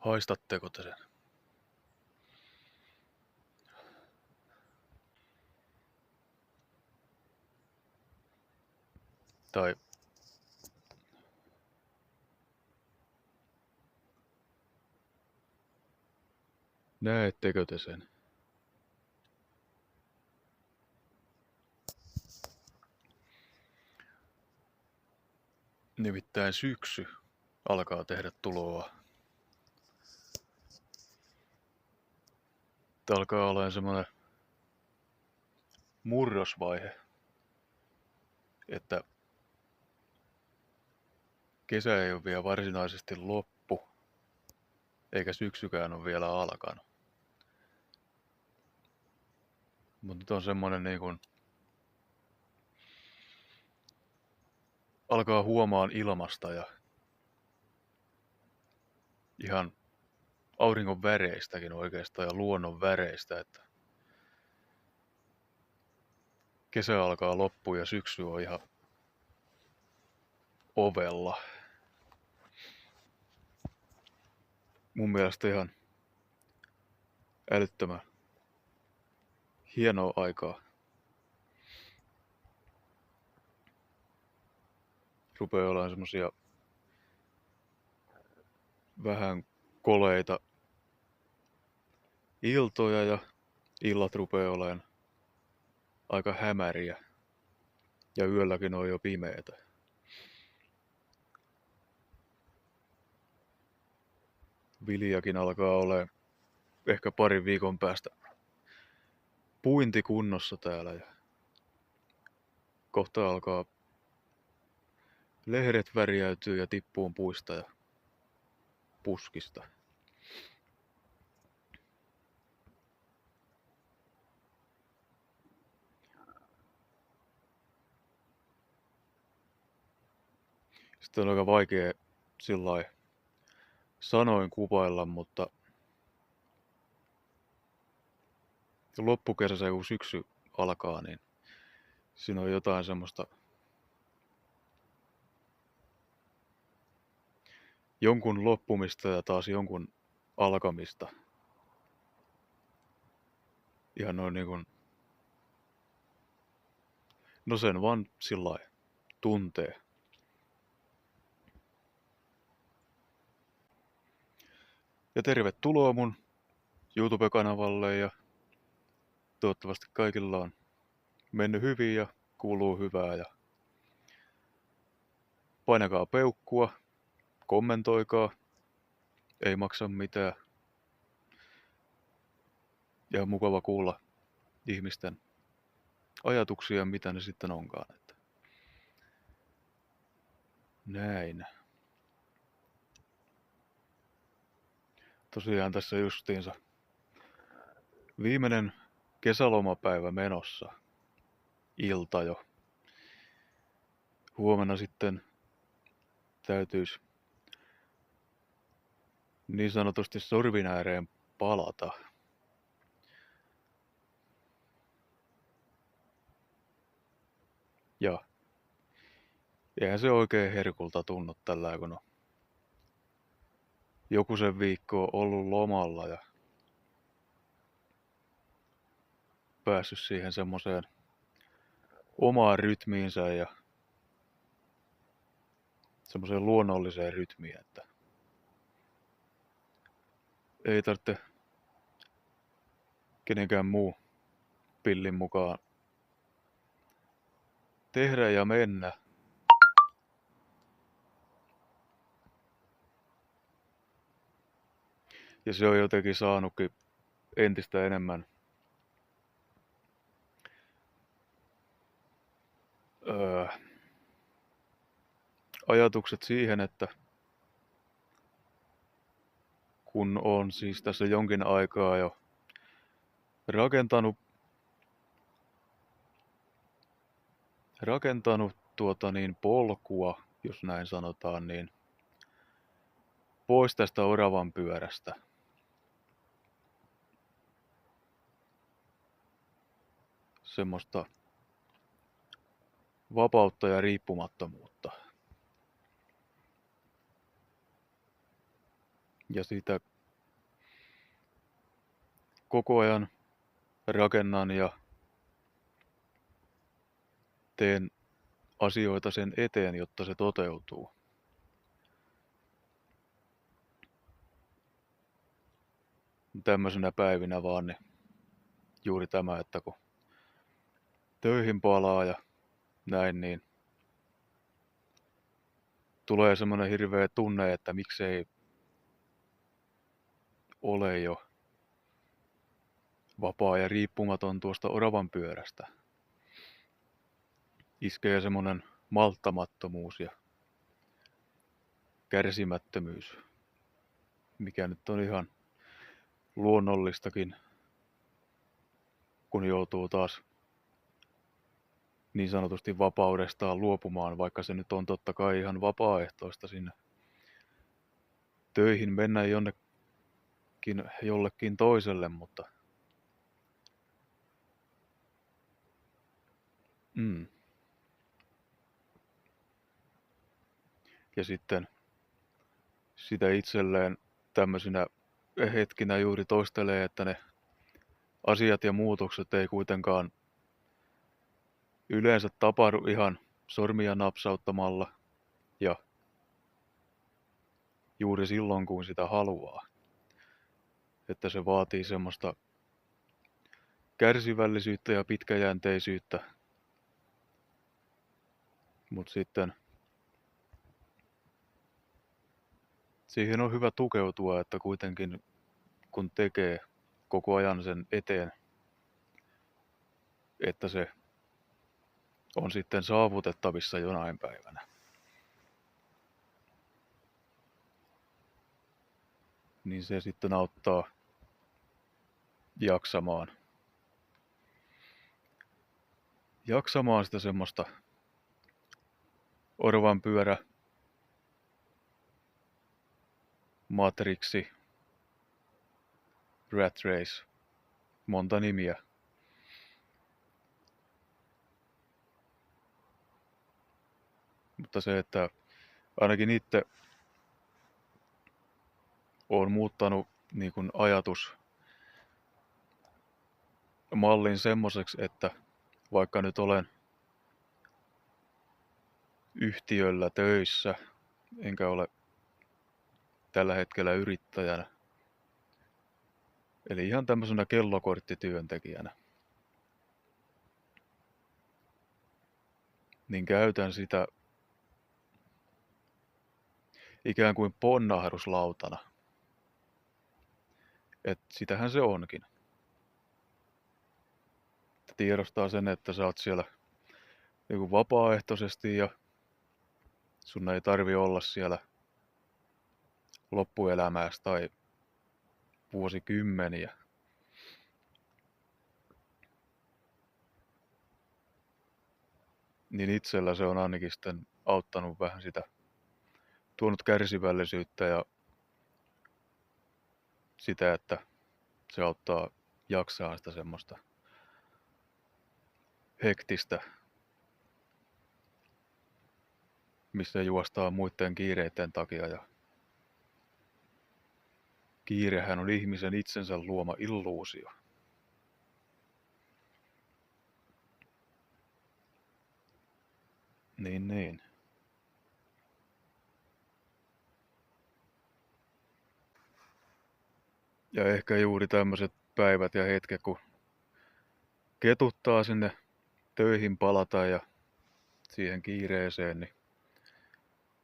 Haistatteko te sen? Tai näettekö te sen? Nimittäin syksy alkaa tehdä tuloa. Tämä alkaa olemaan semmoinen murrosvaihe, että kesä ei ole vielä varsinaisesti loppu, eikä syksykään ole vielä alkanut. Mutta nyt on semmoinen niin kuin alkaa huomaan ilmasta ja ihan auringon väreistäkin oikeastaan ja luonnon väreistä, että kesä alkaa loppua ja syksy on ihan ovella. Mun mielestä ihan älyttömän hienoa aikaa. Rupeaa olemaan semmosia vähän koleita iltoja ja illat rupeaa olemaan aika hämäriä. Ja yölläkin on jo pimeätä. Viljakin alkaa olemaan ehkä parin viikon päästä puintikunnossa täällä. Ja kohta alkaa lehdet värjäytyy ja tippuun puista ja puskista. Sitten on aika vaikea sillai sanoin kuvailla, mutta loppukesässä kun syksy alkaa, niin siinä on jotain semmoista jonkun loppumista ja taas jonkun alkamista. Ihan noin niin kuin, no sen vaan sillai tuntee. Ja tervetuloa mun YouTube-kanavalle ja toivottavasti kaikilla on mennyt hyvin ja kuuluu hyvää ja painakaa peukkua, kommentoikaa, ei maksa mitään. Ja mukava kuulla ihmisten ajatuksia, mitä ne sitten onkaan. Että näin. Tosiaan tässä justiinsa viimeinen kesälomapäivä menossa. Ilta jo. Huomenna sitten täytyisi niin sanotusti sorvin ääreen palata. Ja eihän se oikein herkulta tunnu tällä, kun on joku sen viikko ollut lomalla ja päässyt siihen semmoiseen omaan rytmiinsä ja semmoiseen luonnolliseen rytmiin, että ei tarvitse kenenkään muu pillin mukaan tehdä ja mennä. Ja se on jotenkin saanutkin entistä enemmän ajatukset siihen, että kun on siis tässä jonkin aikaa jo rakentanut polkua, jos näin sanotaan, niin pois tästä oravan pyörästä. Semmoista vapautta ja riippumattomuutta. Ja siitä koko ajan rakennan ja teen asioita sen eteen, jotta se toteutuu. Tämmöisenä päivinä vaan niin juuri tämä, että kun töihin palaa ja näin, niin tulee semmoinen hirveä tunne, että miksei ole jo vapaa ja riippumaton tuosta oravan pyörästä. Iskee semmoinen malttamattomuus ja kärsimättömyys, mikä nyt on ihan luonnollistakin, kun joutuu taas niin sanotusti vapaudestaan luopumaan, vaikka se nyt on totta kai ihan vapaaehtoista sinne töihin mennä jollekin toiselle, mutta Ja sitten sitä itselleen tämmöisinä hetkinä juuri toistelee, että ne asiat ja muutokset ei kuitenkaan yleensä tapahdu ihan sormia napsauttamalla ja juuri silloin, kun sitä haluaa. Että se vaatii semmoista kärsivällisyyttä ja pitkäjänteisyyttä. Mutta sitten siihen on hyvä tukeutua, että kuitenkin kun tekee koko ajan sen eteen, että se on sitten saavutettavissa jonain päivänä. Niin se sitten auttaa jaksamaan sitä semmoista orvanpyörä, matriksi, rat race, monta nimiä. Mutta se, että ainakin itse olen muuttanut niin kuin ajatusmallin semmoiseksi, että vaikka nyt olen yhtiöllä töissä, enkä ole tällä hetkellä yrittäjänä, eli ihan tämmöisenä kellokorttityöntekijänä, niin käytän sitä ikään kuin ponnahduslautana. Et sitähän se onkin. Tiedostaa sen, että sä oot siellä niin vapaaehtoisesti ja sun ei tarvi olla siellä loppuelämääsi tai vuosikymmeniä. Niin itsellä se on ainakin sitten auttanut vähän sitä, tuonut kärsivällisyyttä ja sitä, että se auttaa jaksaa sitä semmoista hektistä, missä juostaan muiden kiireiden takia. Ja kiirehän on ihmisen itsensä luoma illuusio. Niin. Ja ehkä juuri tämmöiset päivät ja hetket, kun ketuttaa sinne töihin palata ja siihen kiireeseen, niin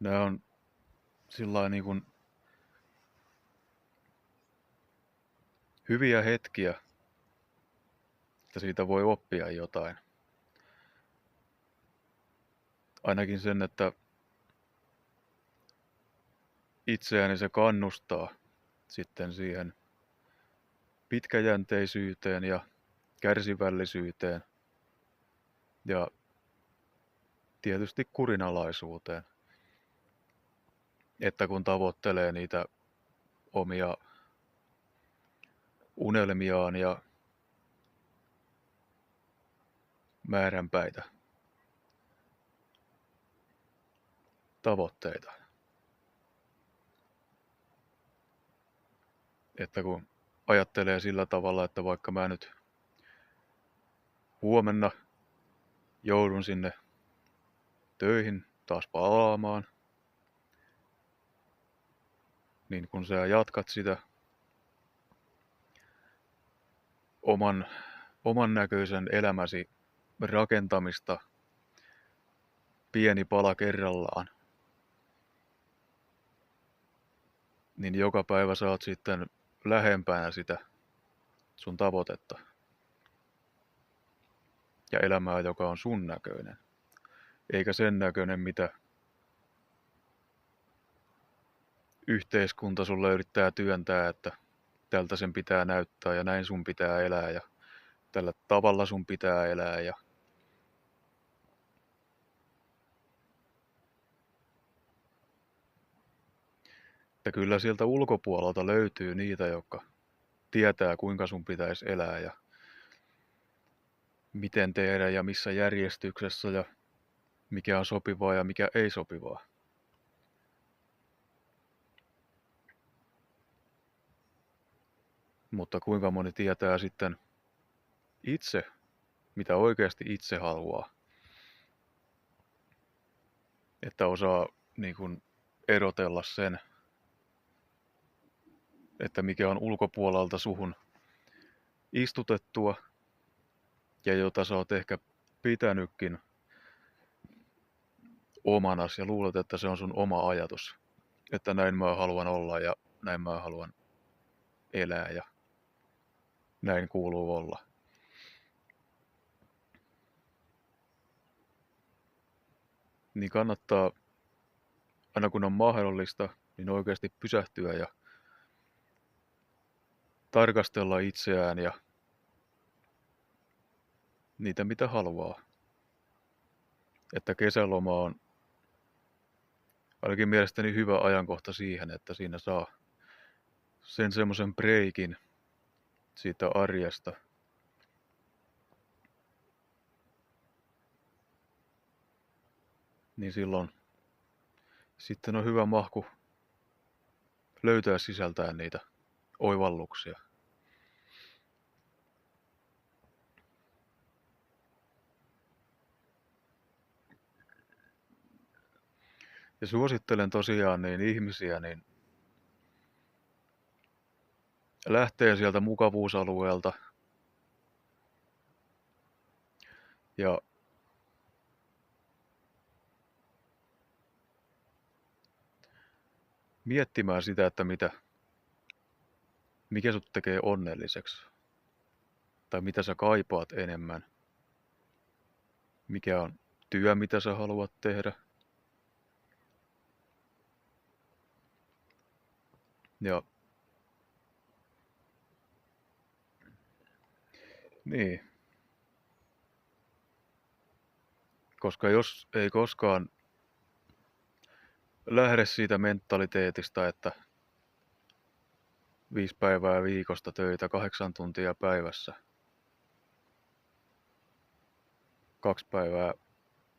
nämä on sillain niin kuin hyviä hetkiä, että siitä voi oppia jotain. Ainakin sen, että itseäni se kannustaa sitten siihen pitkäjänteisyyteen ja kärsivällisyyteen ja tietysti kurinalaisuuteen. Että kun tavoittelee niitä omia unelmiaan ja määränpäitä tavoitteita. Että kun ajattelee sillä tavalla, että vaikka mä nyt huomenna joudun sinne töihin taas palaamaan, niin kun sä jatkat sitä oman näköisen elämäsi rakentamista pieni pala kerrallaan, niin joka päivä sä oot sitten lähempänä sitä sun tavoitetta ja elämää, joka on sun näköinen, eikä sen näköinen, mitä yhteiskunta sulle yrittää työntää, että tältä sen pitää näyttää ja näin sun pitää elää ja tällä tavalla sun pitää elää. Ja että kyllä sieltä ulkopuolelta löytyy niitä, jotka tietää, kuinka sun pitäisi elää ja miten tehdä ja missä järjestyksessä ja mikä on sopivaa ja mikä ei sopivaa. Mutta kuinka moni tietää sitten itse, mitä oikeasti itse haluaa. Että osaa niin kuin erotella sen, että mikä on ulkopuolelta suhun istutettua ja jota sä oot ehkä pitänytkin omanas ja luulet, että se on sun oma ajatus. Että näin mä haluan olla ja näin mä haluan elää ja näin kuuluu olla. Niin kannattaa, aina kun on mahdollista, niin oikeasti pysähtyä ja tarkastella itseään ja niitä mitä haluaa. Että kesäloma on ainakin mielestäni hyvä ajankohta siihen, että siinä saa sen semmoisen breikin siitä arjesta. Niin silloin sitten on hyvä mahku löytää sisältään niitä oivalluksia. Ja suosittelen tosiaan niin ihmisiä, niin lähtee sieltä mukavuusalueelta ja miettimään sitä, että mikä sut tekee onnelliseksi. Tai mitä sä kaipaat enemmän. Mikä on työ, mitä sä haluat tehdä. Ja niin. Koska jos ei koskaan lähde siitä mentaliteetista, että 5 päivää viikosta töitä, 8 tuntia päivässä, 2 päivää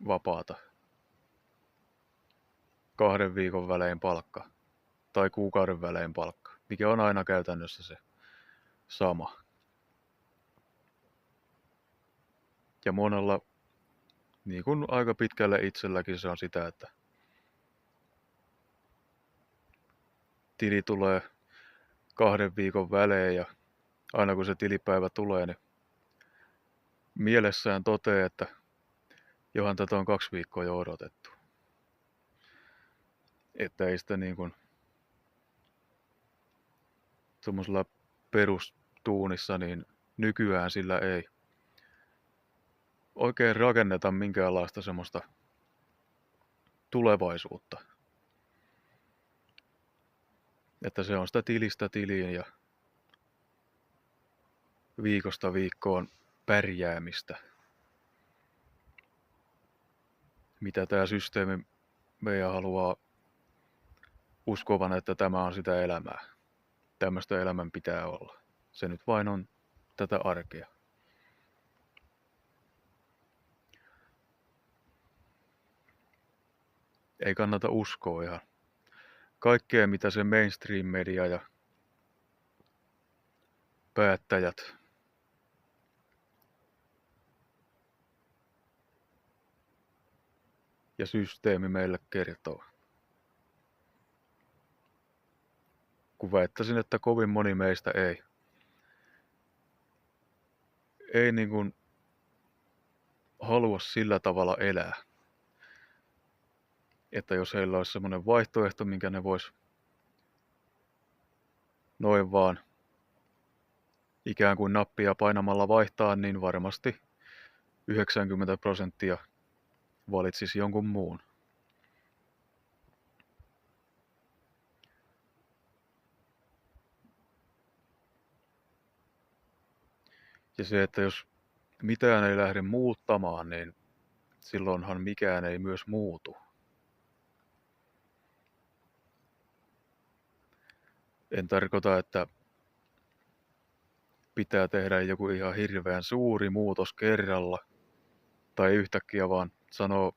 vapaata, 2 viikon välein palkka tai kuukauden välein palkka, mikä on aina käytännössä se sama. Ja monella, niin kuin aika pitkälle itselläkin se on sitä, että tili tulee 2 viikon välein ja aina kun se tilipäivä tulee, niin mielessään toteaa, että johan tätä on 2 viikkoa jo odotettu. Että ei sitä niin kuin tuommoisella perustuunissa, niin nykyään sillä ei oikein rakenneta minkäänlaista semmoista tulevaisuutta. Että se on sitä tilistä tiliin ja viikosta viikkoon pärjäämistä. Mitä tämä systeemi meidän haluaa uskovan, että tämä on sitä elämää. Tämmöistä elämän pitää olla. Se nyt vain on tätä arkea. Ei kannata uskoa ihan kaikkea, mitä se mainstream-media ja päättäjät ja systeemi meille kertoo. Kun väittäisin, että kovin moni meistä ei niin kuin halua sillä tavalla elää. Että jos heillä olisi semmoinen vaihtoehto, minkä ne vois noin vaan ikään kuin nappia painamalla vaihtaa, niin varmasti 90% valitsisi jonkun muun. Ja se, että jos mitään ei lähde muuttamaan, niin silloinhan mikään ei myös muutu. En tarkoita, että pitää tehdä joku ihan hirveän suuri muutos kerralla tai yhtäkkiä vaan sanoo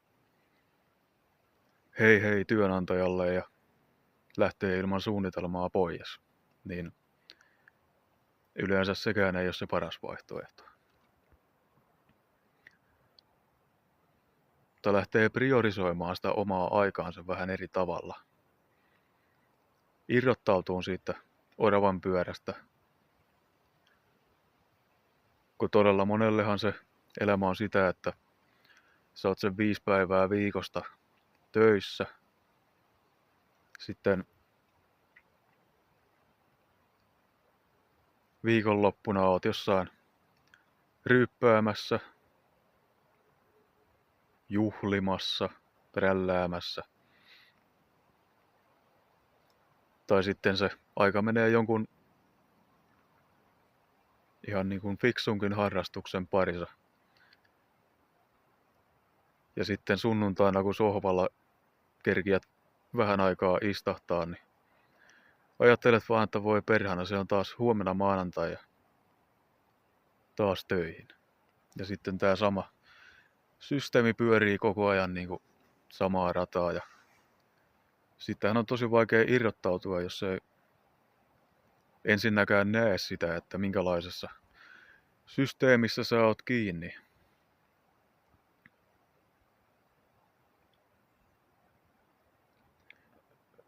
hei hei työnantajalle ja lähtee ilman suunnitelmaa pois. Niin yleensä sekään ei ole se paras vaihtoehto. Mutta lähtee priorisoimaan sitä omaa aikaansa vähän eri tavalla. Irrottautuu siitä oravan pyörästä. Kun todella monellehan se elämä on sitä, että sä oot sen 5 päivää viikosta töissä. Sitten viikonloppuna oot jossain ryyppäämässä, juhlimassa, prälläämässä. Tai sitten se aika menee jonkun ihan niin kuin fiksunkin harrastuksen parissa. Ja sitten sunnuntaina, kun sohvalla kerkiät vähän aikaa istahtaa, niin ajattelet vaan, että voi perhana, se on taas huomenna maanantai ja taas töihin. Ja sitten tämä sama systeemi pyörii koko ajan niin kuin samaa rataa. Ja sittenhän on tosi vaikea irrottautua, jos ei ensinnäkään näe sitä, että minkälaisessa systeemissä sä oot kiinni.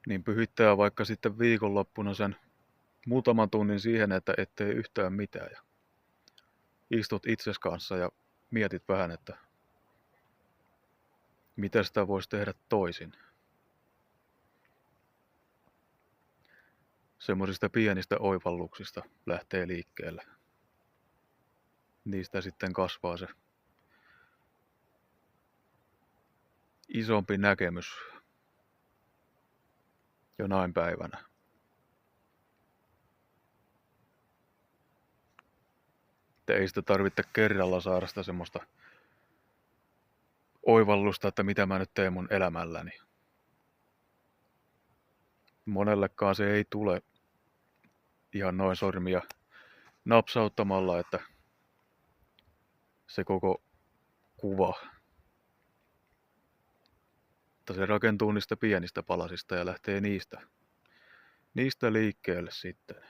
Niin pyhittää vaikka sitten viikonloppuna sen muutaman tunnin siihen, että ettei yhtään mitään. Ja istut itses kanssa ja mietit vähän, että mitä sitä voisi tehdä toisin. Semmoisista pienistä oivalluksista lähtee liikkeelle. Niistä sitten kasvaa se isompi näkemys jonain päivänä. Että ei sitä tarvitse kerralla saada sitä semmoista oivallusta, että mitä mä nyt teen mun elämälläni. Monellekaan se ei tule ihan noin sormia napsauttamalla, että se koko kuva, että se rakentuu niistä pienistä palasista ja lähtee niistä liikkeelle sitten.